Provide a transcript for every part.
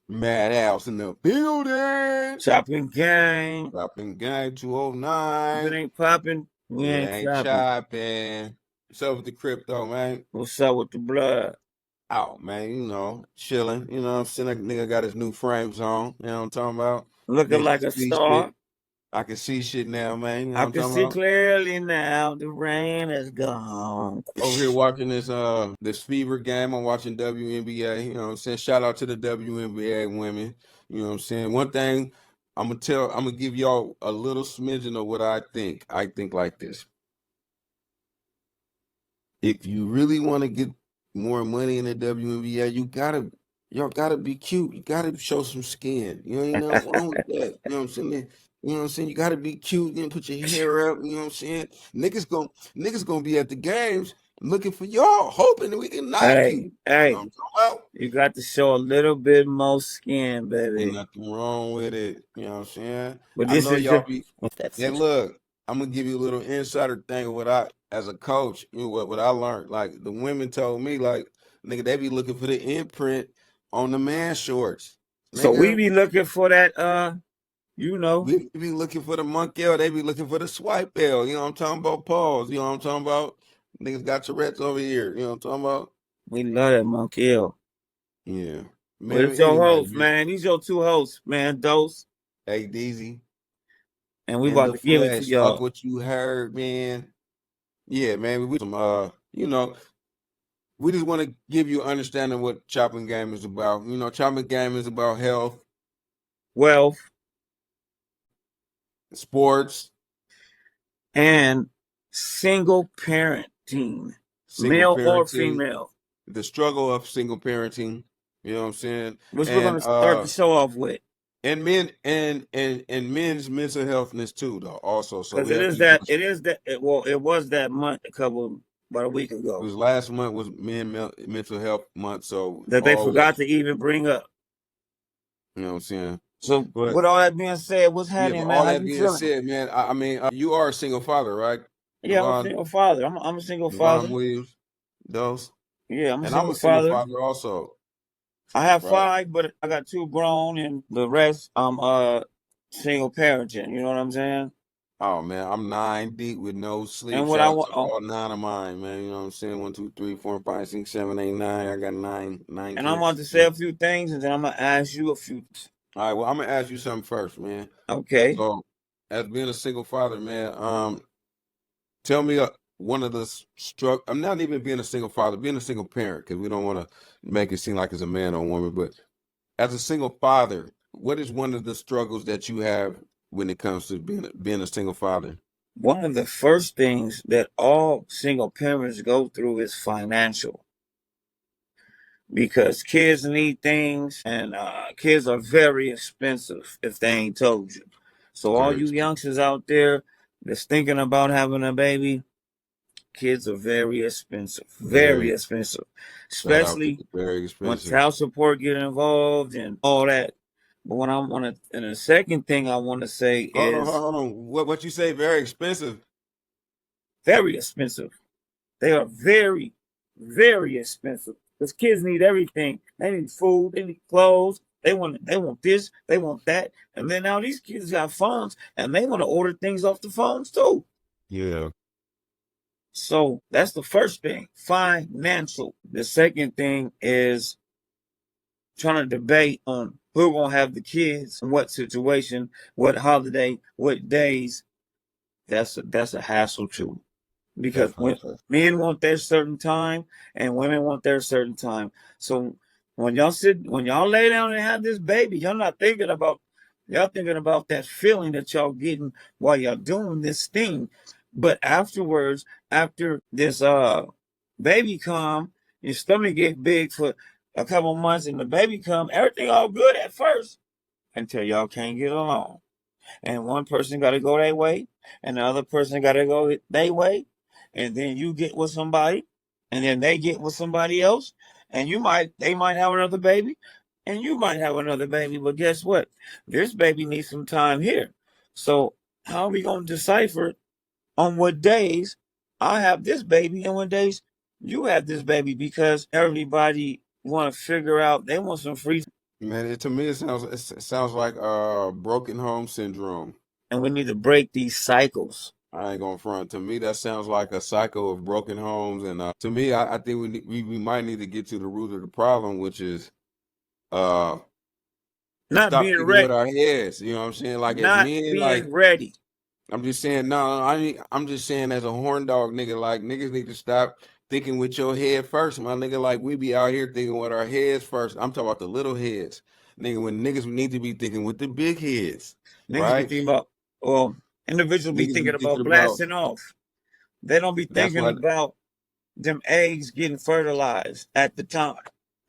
Madhouse in the building. Chopping gang. Chopping gang If it 209. ain't popping, we It ain't ain't chopping. chopping. What's up with the crypto, man? What's up with the blood? Oh, man, chilling. You know what I'm saying? That nigga got his new frames on. You know what I'm talking about? Looking Nigga like can a see shit. star. I can see shit now, man. You know what I I'm can talking see about? clearly now. The rain is gone. Over here watching this fever game. I'm watching WNBA. You know what I'm saying? Shout out to the WNBA women. You know what I'm saying? One thing I'm gonna give y'all a little smidgen of what I think. I think like this. If you really want to get more money in the WNBA, y'all gotta be cute. You gotta show some skin. You ain't nothing wrong with that. You know what I'm saying? You know what I'm saying? You gotta be cute. You know, put your hair up. You know what I'm saying? Niggas gonna be at the games looking for y'all, hoping that we can knock you. Hey, You know what hey, I'm talking about? you got to show a little bit more skin, Ain't baby. nothing wrong with it. You know what I'm saying? But I this know is y'all just be. what's that And first? look, I'm gonna give you a little insider thing of as a coach, what I learned. Like the women told me, like, nigga, they be looking for the imprint on the man shorts. So we Nigga, be looking for that. You know, we be looking for the monkey L, they be looking for the swipe L. You know what I'm talking about? Pause. You know what I'm talking about? Niggas got Tourette's over here. You know what I'm talking about? we love that monkey L. Yeah. But Man, it's your anyway, host, man. man. These your two hosts, man. Dose, Hey, DZ, and we in about the to give it to flesh. Fuck y'all. what you heard, man. Yeah, man. We some we just want to give you understanding what chopping game is about. Chopping game is about health, Wealth sports, and single parenting, single male or parenting, female, the struggle of single parenting. You know what I'm saying? which we're And gonna start the show off with, men and men's mental healthness too, though. Also, so because we have people. well, it was that month about a week It ago was last month was mental health month, so that they all forgot to even bring up. you know what I'm saying. So, But with all that being said, what's yeah, but happening, man? all How that you being feeling? said, man, I mean, you are a single father, right? Yeah, I'm a Devon, single father. I'm a single Devon father. Williams, those, Yeah, I'm a and I'm single a single father. father also, I have right? 5, but I got 2 grown, and the rest I'm single parenting. You know what I'm saying? Oh man, I'm 9 deep with no sleep. And what Shout I out want, to all 9 of mine, man. You know what I'm saying? 1, 2, 3, 4, 5, 6, 7, 8, 9. I got nine and I'm about kids. to say a few things, and then I'm gonna ask you a few. All right, well, I'm gonna ask you something first, man. Okay. So, as being a single father, man, tell me one of the struggle. I'm not even being a single father, being a single parent, because we don't want to make it seem like it's a man or woman. But as a single father, what is one of the struggles that you have when it comes to being a single father? One of the first things that all single parents go through is financial, because kids need things, and kids are very expensive if they ain't told you. So all Very you expensive. youngsters out there that's thinking about having a baby, kids are very expensive, very Very. expensive, Shout out to especially the very when expensive. child support get involved and all that. But what I want to, and the second thing I want to say Hold on, is hold on. What you say? Very expensive. very expensive. They are very, very expensive. Because kids need everything. They need food. They need clothes. They want this. They want that. And then now these kids got phones, and they want to order things off the phones too. Yeah. So that's the first thing, financial. The second thing is trying to debate on who gonna have the kids, in what situation, what holiday, what days. That's a hassle too, because when Definitely. men want their certain time and women want their certain time. So when y'all lay down and have this baby, y'all thinking about that feeling that y'all getting while y'all doing this thing. But afterwards, after this baby come, your stomach get big for a couple months, and the baby come, everything all good at first until y'all can't get along, and one person got to go their way, and the other person got to go their way, and then you get with somebody, and then they get with somebody else, and they might have another baby, and you might have another baby. But guess what? This baby needs some time here. So how are we gonna decipher on what days I have this baby and what days you have this baby? Because everybody want to figure out. They want some free. Man, to me it sounds like broken home syndrome. And we need to break these cycles. I ain't gonna front. To me, that sounds like a cycle of broken homes, and to me, I think we might need to get to the root of the problem, which is uh Not stop being thinking with ready. our heads. You know what I'm saying? Like as Not men, being like ready. I'm just saying, no, I'm just saying as a horn dog nigga, like niggas need to stop thinking with your head first, my nigga. Like we be out here thinking with our heads first. I'm talking about the little heads, nigga. When niggas need to be thinking with the big heads, Niggas be right? thinking about, well, individuals be Niggas be thinking thinking about about. blasting off. They don't be That's thinking why. about them eggs getting fertilized at the time.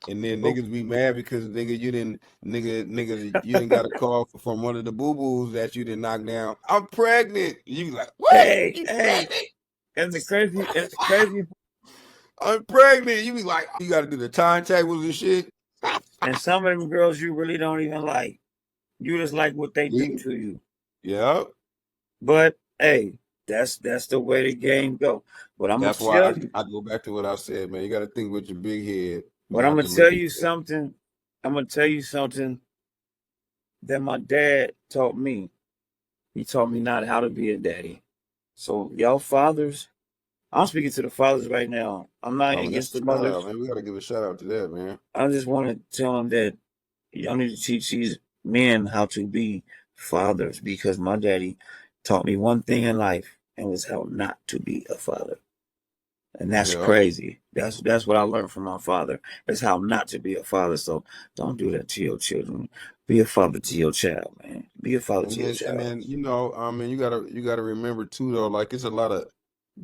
And then Oh, niggas be mad because niggas you didn't got a call from one of the boo boos that you didn't knock down. I'm pregnant. You be like, what? hey, You hey, pregnant? and the crazy, I'm pregnant. You be like, you got to do the timetables and shit. and some of them girls you really don't even like. You just like what they do You- to you. Yeah, But hey, that's the way the game go. But I'm gonna that's why tell you, I go back to what I said, man. You got to think with your big head, but I'm not gonna your tell little you head. something. I'm gonna tell you something that my dad taught me. He taught me not how to be a daddy. So y'all fathers, I'm speaking to the fathers right now. I'm not Oh, man, that's against a the shout out, mothers. man. We got to give a shout out to that, man. I just want to tell them that y'all need to teach these men how to be fathers because my daddy taught me one thing in life and was how not to be a father. And that's Yeah, crazy. That's what I learned from my father. Is how not to be a father. So don't do that to your children. Be a father to your child, man. Be a father to your and child. then I mean, you gotta remember too, though. Like it's a lot of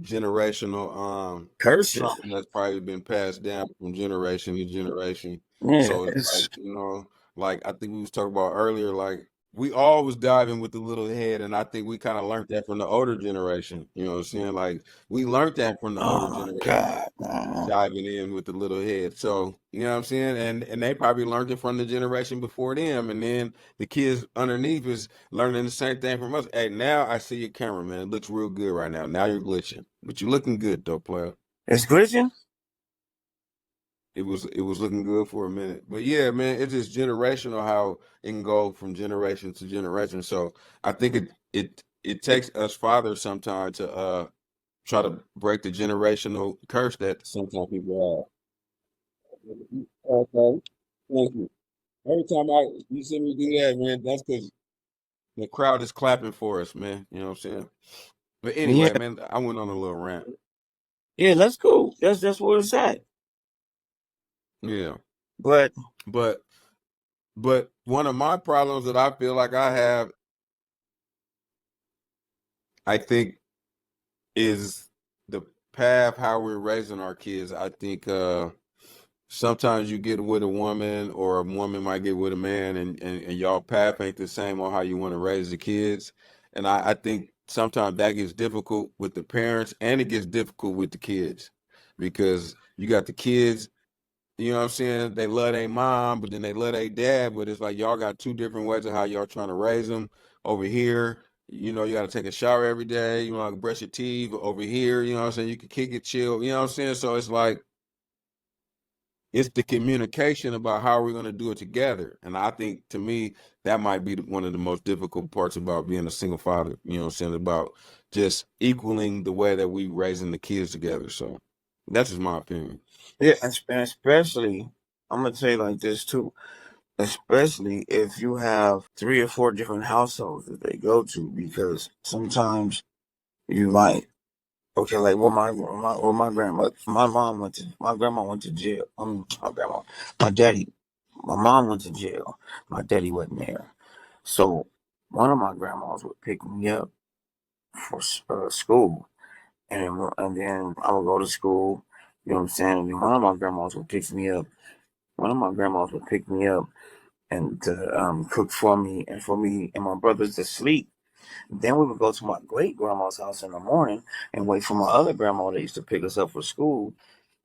generational Curses. something that's probably been passed down from generation to generation. Yeah, So it's like, it's like I think we was talking about earlier, like we all was diving with the little head, and I think we kind of learned that from the older generation. You know what I'm saying? Like we learned that from the older oh my generation, God, man. diving in with the little head. So, you know what I'm saying? And they probably learned it from the generation before them. And then the kids underneath is learning the same thing from us. Hey, now I see your camera, man. It looks real good right now. Now you're glitching. But you're looking good though, player. It's glitching. It was looking good for a minute. But yeah, man, it's just generational how it can go from generation to generation. So I think it takes us fathers sometimes to try to break the generational curse that sometimes people have. Okay. Thank you. Every time you see me do that, man, that's because the crowd is clapping for us, man. You know what I'm saying? But Yeah, anyway, man, I went on a little rant. yeah, that's cool. That's what it's at. Yeah. But But one of my problems that I feel like I have, I think, is the path how we're raising our kids. I think sometimes you get with a woman or a woman might get with a man and y'all path ain't the same on how you want to raise the kids. And I think sometimes that gets difficult with the parents and it gets difficult with the kids because you got the kids, you know what I'm saying? They love their mom, but then they love their dad, but it's like y'all got two different ways of how y'all trying to raise them. Over here, you got to take a shower every day, brush your teeth. Over here, you know what I'm saying? You can kick it, chill, you know what I'm saying? So it's like, it's the communication about how we're going to do it together. And I think to me, that might be one of the most difficult parts about being a single father, you know what I'm saying? About just equaling the way that we raising the kids together. So that's just my opinion. yeah, and especially I'm gonna say like this too. Especially if you have 3 or 4 different households that they go to, because sometimes you might okay, like my grandma, my grandma went to jail. My grandma, my daddy, my mom went to jail. My daddy wasn't there, so one of my grandmas would pick me up for school, and then I would go to school. You know what I'm saying? And then one of my grandmas would pick me up. One of my grandmas would pick me up and to cook for me and for me and my brothers to sleep. Then we would go to my great grandma's house in the morning and wait for my other grandma that used to pick us up for school.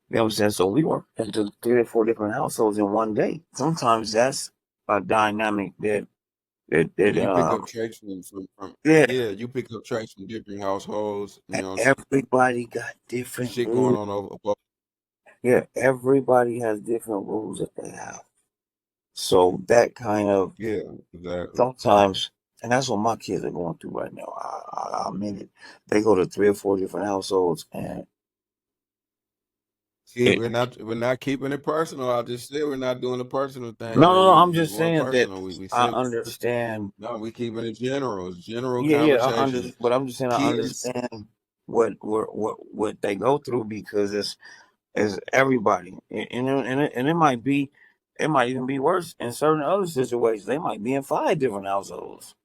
You know what I'm saying? So we were into 3 or 4 different households in one day. Sometimes that's a dynamic that And you pick up traits from yeah, yeah, you pick up traits from different households, everybody got different shit going rules. on over. Yeah, everybody has different rules that they have. So that kind of Yeah, exactly. sometimes, and that's what my kids are going through right now. I admit it. They go to 3 or 4 different households, and See, it, we're not keeping it personal. I just said we're not doing the personal thing, no, man. no, no. I'm We just going saying that personal. We I said understand. no. We keeping it general. It's general Yeah, yeah, conversation. but I'm just saying I Kids, understand what they go through because it's everybody, and it might be, it might even be worse in certain other situations. They might be in 5 different households.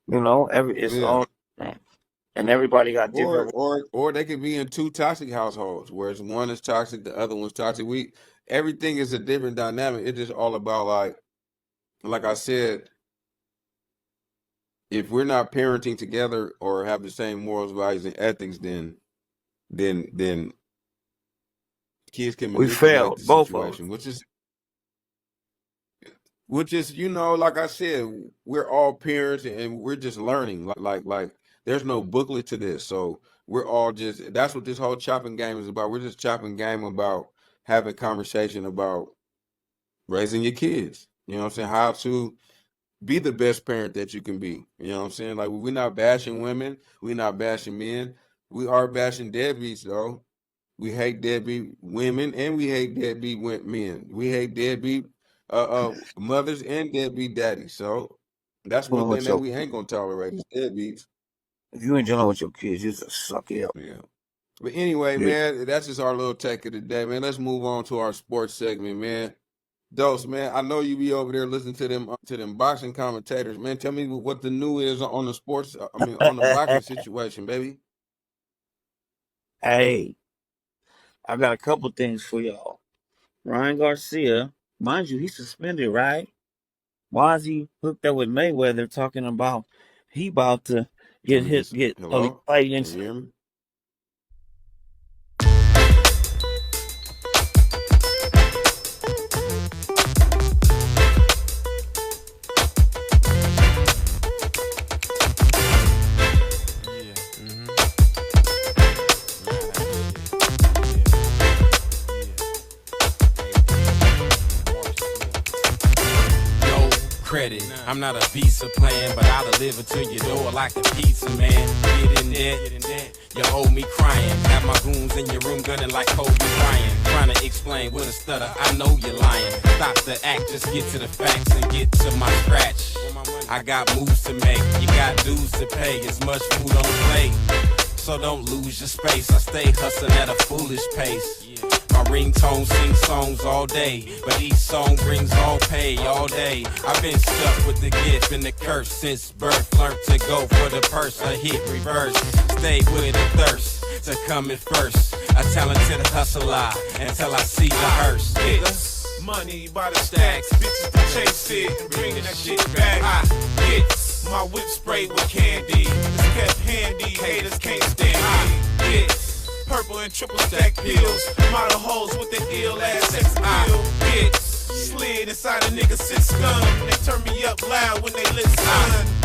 It's yeah. all, and everybody got Or different. or or they could be in two toxic households, whereas one is toxic, the other one's toxic. We Everything is a different dynamic. It's just all about like I said, if we're not parenting together or have the same morals, values, and ethics, then kids can We manipulate failed, the both of us. situation, which is like I said, we're all parents and we're just learning. Like there's no booklet to this, so we're all just that's what this whole chopping game is about. We're just chopping game about having conversation about raising your kids. You know what I'm saying? How to be the best parent that you can be. You know what I'm saying? Like we're not bashing women, we're not bashing men. We are bashing deadbeats though. We hate deadbeat women and we hate deadbeat men. We hate deadbeat mothers and deadbeat daddies. So that's one Dealing thing with that your we ain't gonna tolerate is deadbeats. If you ain't dealing with your kids, you just suck it up. Yeah. But anyway, Yeah. man, that's just our little take of the day, man. Let's move on to our sports segment, man. Dose, man, I know you be over there listening to them boxing commentators, man. Tell me what the new is on the sports. I mean, on the boxing situation, baby. Hey, I got a couple things for y'all. Ryan Garcia, mind you, he's suspended, right? Why is he hooked up with Mayweather talking about he about to Let get me hit, get get a hello. fight Can you against? hear me? Yeah. Nah, no credit. I'm not a visa plan, but I'll deliver to your door like a pizza man. Get in there, you owe me crying. Have my goons in your room gunning like Kobe Bryant. Trying to explain with a stutter, I know you're lying. Stop the act, just get to the facts and get to my scratch. I got moves to make, you got dues to pay. As much food on the plate, so don't lose your space. I stay hustling at a foolish pace. My ringtone sings songs all day, but each song brings all pay all day. I've been stuck with the gift and the curse since birth. Learned to go for the purse, a hit reverse. Stay with the thirst to come in first. A talented hustler until I see the hearse. Hits, money by the stacks, bitches to chase it and bringing that shit back. I hits, my whip sprayed with candy. It's kept handy, haters can't stand it. Hits, purple and triple stack pills. Model hoes with the ill ass sex appeal. Hits, slid inside a nigga sit scum. They turn me up loud when they listen.